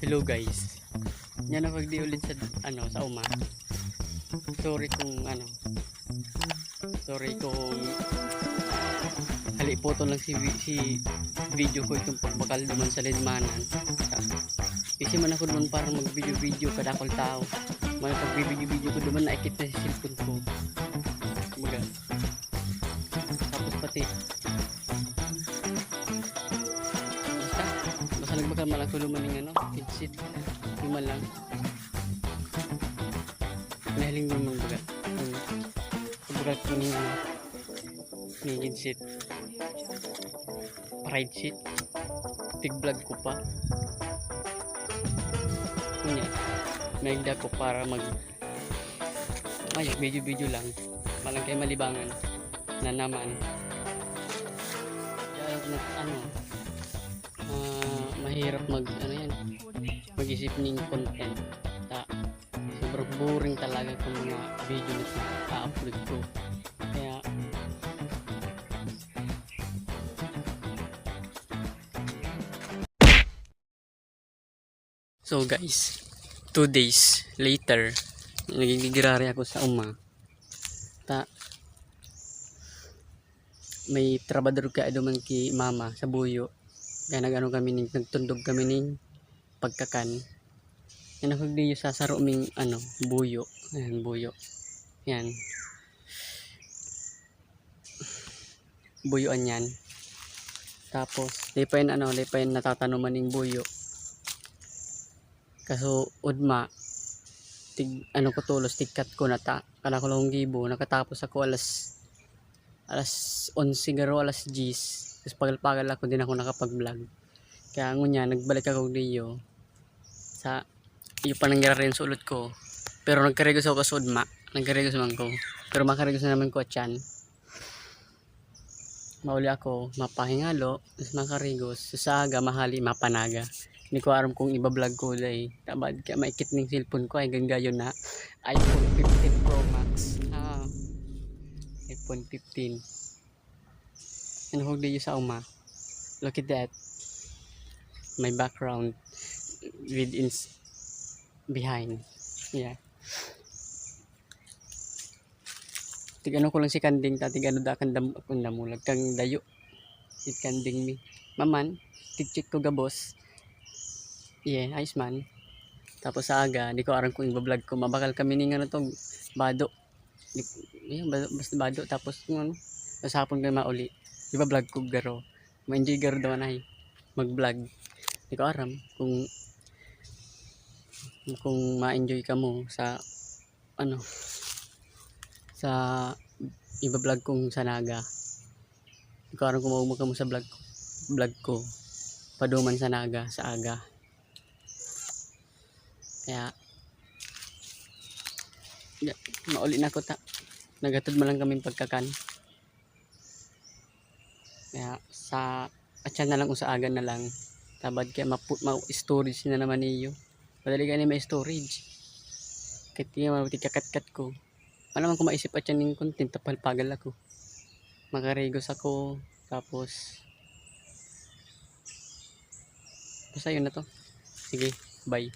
Hello guys. Yan ang pagdi ulit sa sa uma. Sorry kung sorry kung haliputo lang si video ko itong pagbakal naman sa linmanan. Kasi man ako naman para mag-video kada akong tao. May pag-video ko naman naikit na si cellphone ko. Kumbaga. Tapos pati basta nagbakal malang tuluman ng headset. Lima lang. Nahiling mo mga baga. Kumbaga ko ni headset. Ride seat. Tig vlog ko pa. Kunya. Maigda ko para video lang. Malang kay malibangan na naman. Mahirap mag-isip ng content. Sobrang boring talaga kung mga video na i-upload ko. Kaya so guys, 2 days later nagigirari ako sa uma. May trabador ka duman ki mama sa buyo. Kaya nagtundog kami ning pagkakan. Yan ako diyo sa saruming buyo. Ayan, buyo. Yan. Buyuan yan. Tapos, lipayin natatanuman ning buyo. Kaso, udma, ko tulos, tigkat ko kala ko lang gibo, nakatapos ako alas 11 garo, alas 10. Tapos pagal-pagal ako, din ako nakapag-vlog. Kaya ngunya, nagbalik ako diyo sa iyo pa nangyari rin sa ulot ko. Pero nagkaregos ako sa udma. Nagkaregos man ko. Pero makaregos na naman ko at yan. Mauli ako, mapahingalo, tapos makaregos. Sa aga, mahali, mapanaga. Hindi ko aram kung iba-vlog ko dahil tabad kaya maikit ng cellphone ko ay ganggayon na iPhone 15 Pro Max. iPhone 15. Ano hugdi sa uma? Look at that. My background with behind. Yeah. Tigano ko lang si Kanding, tigano da kan damulag kang dayo. Si Kanding mi. Maman, tig-check ko gabos. Yeah, ayos man. Tapos sa aga, di ko aram kung i-vlog ko. Mabakal kami ni tong bado. Basta bado. Tapos sa hapon kayo mauli. I-vlog ko garo. Ma-enjoy garo daw na mag-vlog. Di ko aram kung ma-enjoy ka mo sa sa i-vlog kong sa naga. Di ko aram kung maumag ka mo sa vlog ko. Paduman sa naga, sa aga. Kaya mauli na ko nagatod mo lang kami pagkakan. Kaya sa atyan na lang kung sa aga na lang. Tabad kaya ma-storage na naman niyo. Madali ka na may storage. Kahit kakat-kat ko. Alam ko maisip atyan ng content. Tapal-pagal ako. Makaregos ako. Tapos basta yun na to. Sige, bye.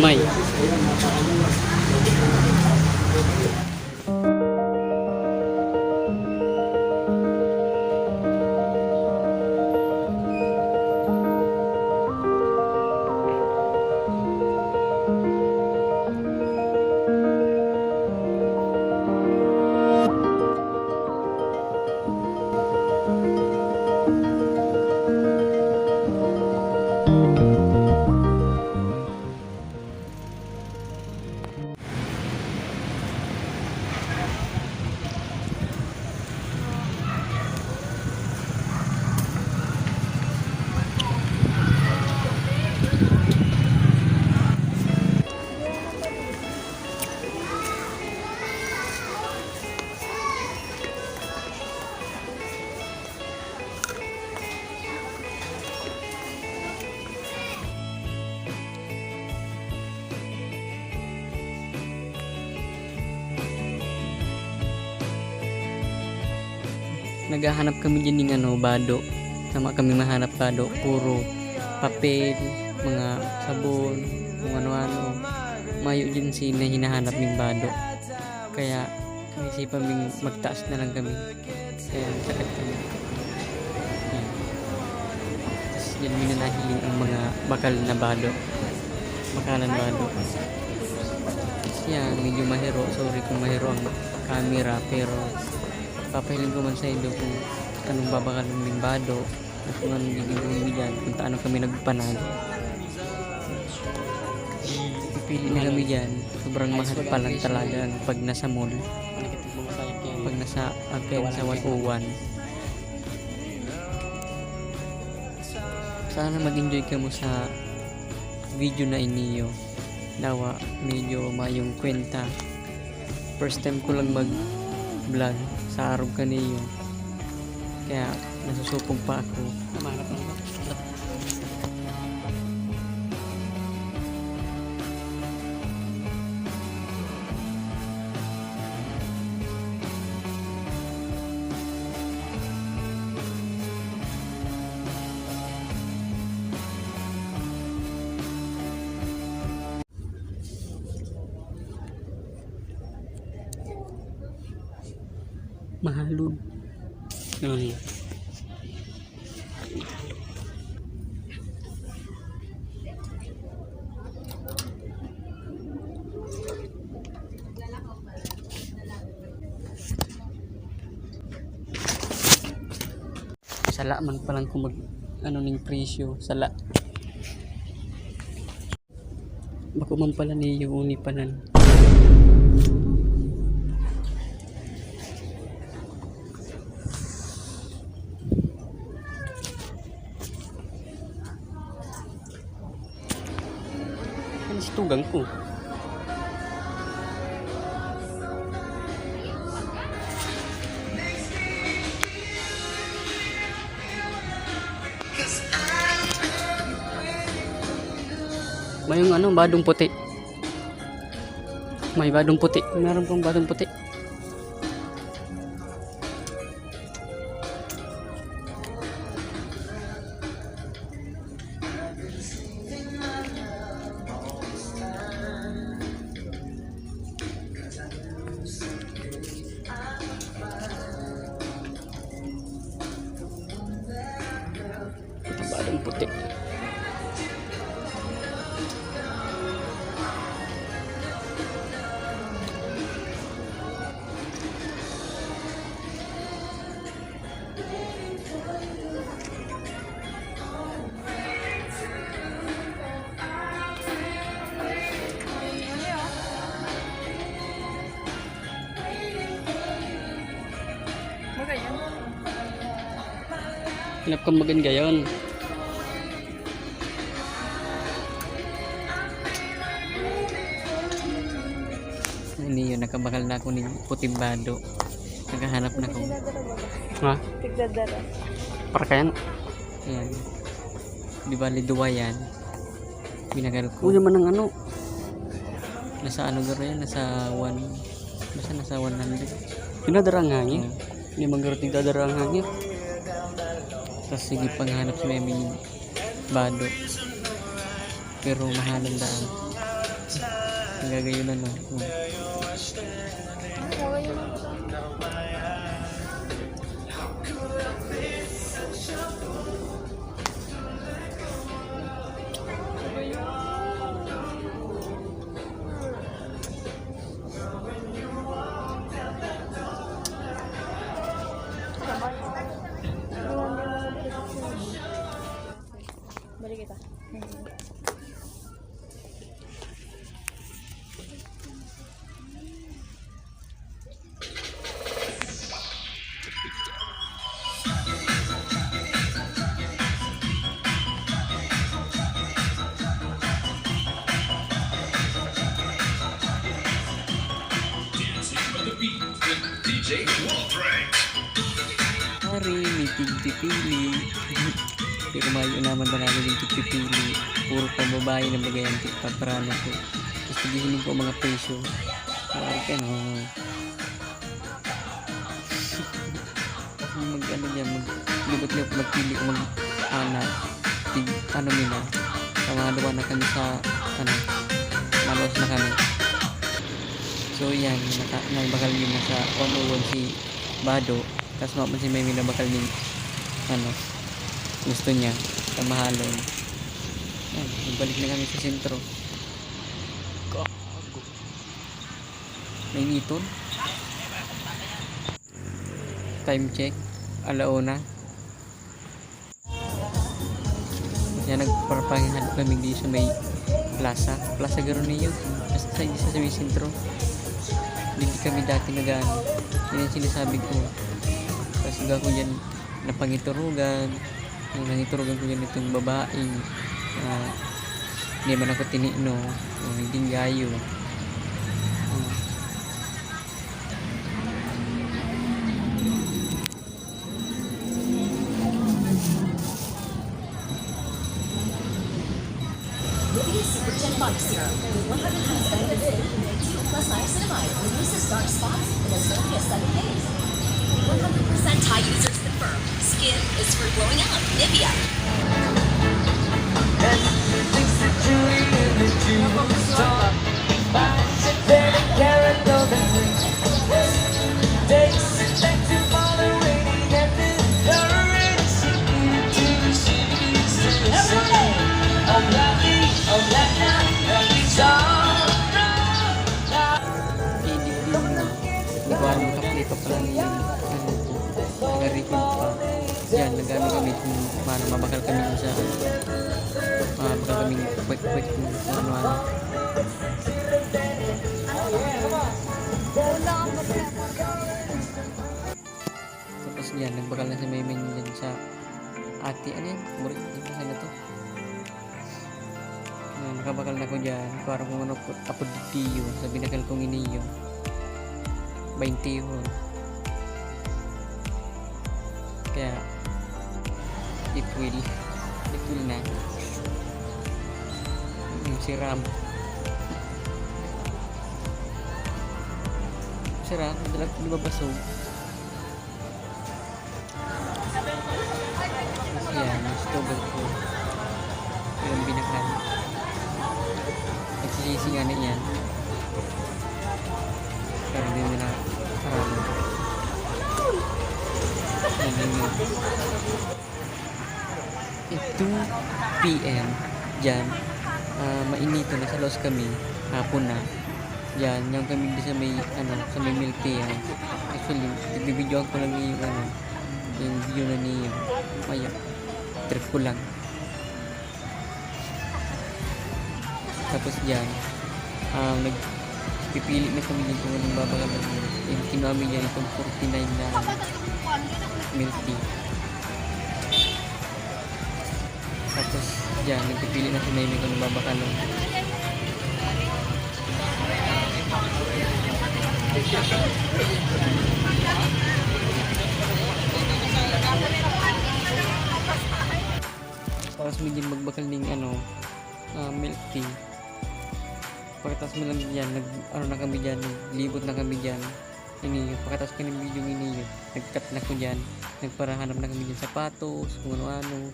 May naghahanap kami dyan ng ano, bado. Sama kami mahanap bado, puro papel, mga sabon, kung ano-ano. Mayo dyan na hinahanap ng bado. Kaya naisipan ming magtaas na lang kami. Kaya sakit kami. Yan. Tapos yan minanahiling ang mga bakal na bado. Bakalan bado. Yan, medyo mahiro. Sorry kung mahiro ang camera, pero papahiling ko man sa inyo kung anong babakalan ng bado at kung anong gigawin dyan, kung taano kami nagpanalo. Pipili na kami dyan. Sobrang mahal pa lang talaga pag nasa mall, pag nasa Apen sa 101. Sana mag-enjoy ka mo sa video na iniyo. Dawa medyo mayong kwenta. First time ko lang mag vlog sa araw kaniyo, kaya nasusupog pa ako. Mahalog. Yun. Sala man pa lang kung mag ano ning presyo, sala. Bako man pala niyo uni panan. Tugang ko. May yung ano, badong puti. May badong puti. Meron pong badong puti. Badong puti. Hinap kang maganda gayon. Ini yun, nakabakal na ako ng puting bado. Naghahanap na ako. Ha? Tigdadara. Para kayan? Ayan. Di bali duwa yan. Binagal ko. Uy, naman ng ano. Nasa ano garo yan? Nasa 1. Basta nasa 100. Pinadara ang hangin. Hindi man garo tigdadara ang hangin. Tapos sige panghanap sa may bado. Pero mahalan daan. Ang gagayon na no. Balik kita. Hari, may tigpipili. Pero mayo naman ba namin yung tigpipili. Puro pambabae na bagayan tigpaprana ko. Tapos tigihin ko mga presyo. Hari ka no. mag ano dyan, libot-libot magpili o mag ano mina. Sa mga duwa na kami sa ano, malos na kami. So yan, nagbakal din na sa 101 si Bado. Tapos maman si Mimi na bakal din ano, gusto niya sa mahalon. Yan, nagbalik na kami sa sentro. May ngiton. Time check, alauna. Yan, nagparapanghan kami dito sa may Plaza Garonillo. Basta sa may sentro. Hindi kami dati nag-ano. Yan ang sinasabi ko. Kasi ko yan napangiturugan. Yung nangiturugan ko yan itong babaeng hindi man ako tinino. Hindi gayo. Livia Super 10 Body Serum with 100 times vitamin C and 2 plus niacinamide reduces dark spots in as early as 7 days. 100% Thai users confirm skin is for glowing out. Nivea. Nagwarang makapli pa pala niya ano po, nag-record pa. Yan, nag-ano kami kung paano mabakal kami dun sa bakal kami quick kung ano-ano. Tapos yan, nagbakal na si Maymay dyan sa ate, ano yan? Murid, di ba sana to? Yan, nakabakal na ko dyan. Parang kung ano, ako ditiyo, sa binakal kong iniyo. 20 yun. Kaya it will na yung si Ram dalag lumabasog. Yan, stubble ko yung binakal. Nagsisisi nga na yan pero hindi nila karami. Ito 2 PM dyan, mainito na sa Los kami, hapon na dyan, yung kami di sa may ano, sa may milk tea yan. Actually, bibidyoan ko lang yung ano, yung video na niyo, kaya trip ko lang. Tapos dyan nagpipili na kami dito kung anong babakalan. Yung kinami dyan itong 49 na milk tea. Tapos dyan, nagpipili na si Maymay kung babakalong. Tapos medyo magbakal ng ano, milk tea. Pagkatapos mo lang dyan, ano na kami dyan, naglibot na kami dyan. Iniyo, pagkatapos ka ng video iniyo, nag-cut na ko dyan, nagparahanap na kami dyan sapatos, kung ano-ano.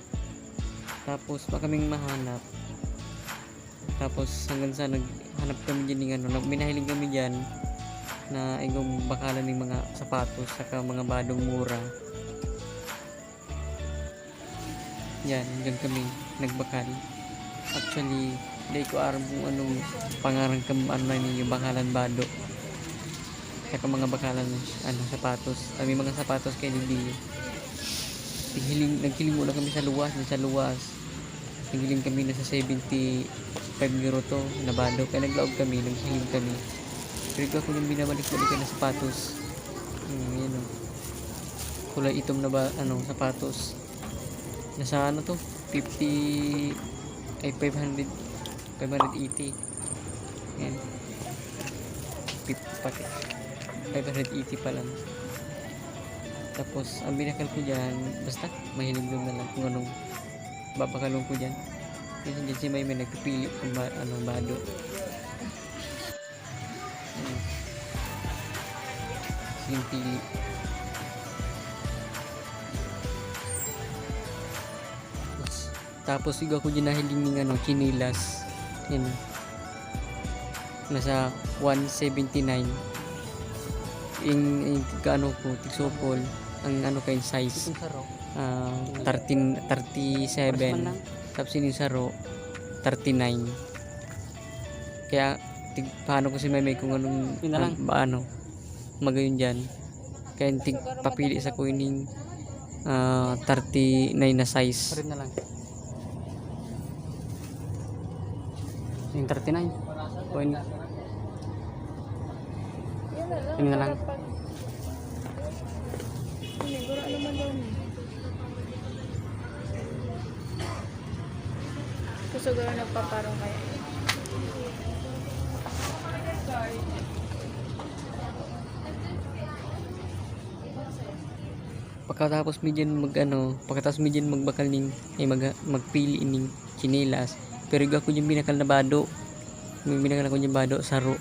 Tapos pa kaming mahanap. Tapos hanggang sa naghanap kami dyan ng ano, minahiling kami dyan na igong bakalan ng mga sapatos saka mga badong mura. Yan, hanggang kami nagbakal. Actually, hindi ko aram kung anong pangarang ano na yung bakalan bado. Saka mga bakalan ano, sapatos. May mga sapatos kay hindi. Naghiling muna kami sa luwas. Naghiling kami na sa 75 euro to na bado. Kaya naglaog kami, naghiling kami. Pero ako yung binabalik-balikan na sapatos. Yan o. Kulay itom na ba, ano, sapatos. Nasa ano to? 580. Yan. 580 pa lang. Tapos, ang binakal ko dyan, basta, mahilig doon na lang kung anong babakalong ko dyan. Kasi dyan si Maymay nagpipili kung bado. Yung pili. Tapos igo ko dyan nahiling ng ano, chinilas. Yan. Nasa 179. Yung ano ko, tigsopol. Ang ano kayo size. 37. Tapos yung saro, 39. Kaya, paano ko si Meme kung anong, ano, magayon dyan. Kaya papili sa ko yung 39 na size. Rin na lang. Yung 39. O yun. Yun na lang. Hindi, gura naman daw ni. Gusto gura nagpaparong kaya. Pagkatapos medyan magbakal ning magpili ning chinelas. Pero iga ko yung binakal na bado. May binakal ako yung bado saro.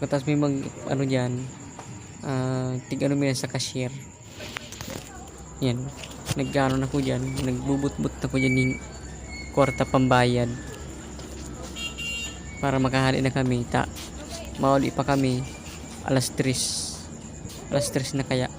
Pagkatapos may ano diyan tig-ano mina sa cashier. Yan. Nagano na ko diyan, nagbubut-but na ko diyan ning kwarta pambayad. Para makahali na kami mauli pa kami alas 3 na kaya.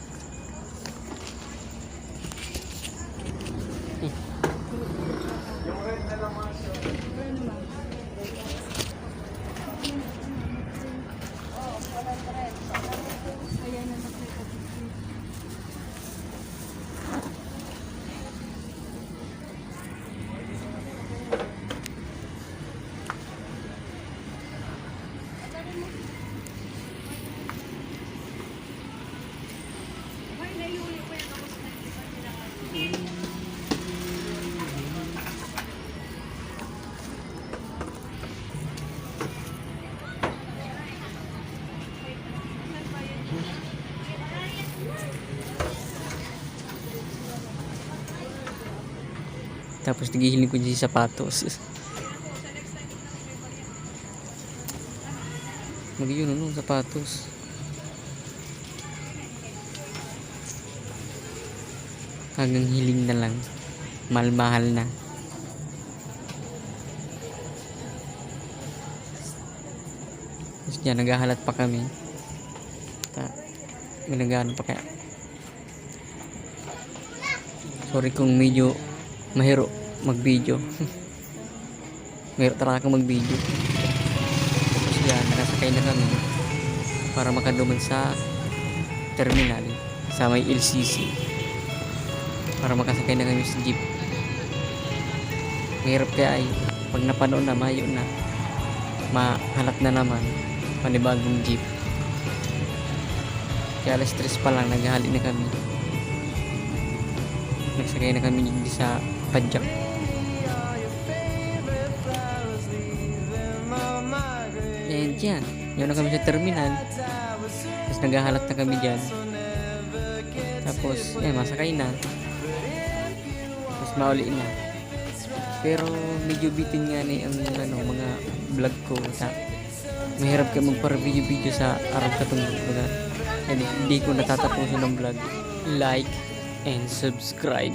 Tapos nagihiling ko dyan sa sapatos. Mag-yun ano, sapatos. Hanggang hiling na lang. Mahal na. Tapos dyan, naghahalat pa kami. Ginagano pa kaya. Sorry kung medyo mahiro mag-video. Mahiro talaga mag-video. Tapos yan, nakasakay na kami para makaduman sa terminal sa may LCC para makasakay na kami sa jeep. Mahirap kaya ay pag napanood na, mayo na mahanap na naman panibagong jeep. Kaya alas 3 pa lang naghahali na kami. Nagsakay na kami sa Padjak. And yan, yun na kami sa terminal. Tapos naghahalat na kami dyan. Tapos masakay na. Tapos mauli na. Pero medyo bitin nga ni ang mga vlog ko. Mahirap kayo magpara-video sa araw katong lugar. Hindi ko natatapusin ng vlog. Like and subscribe.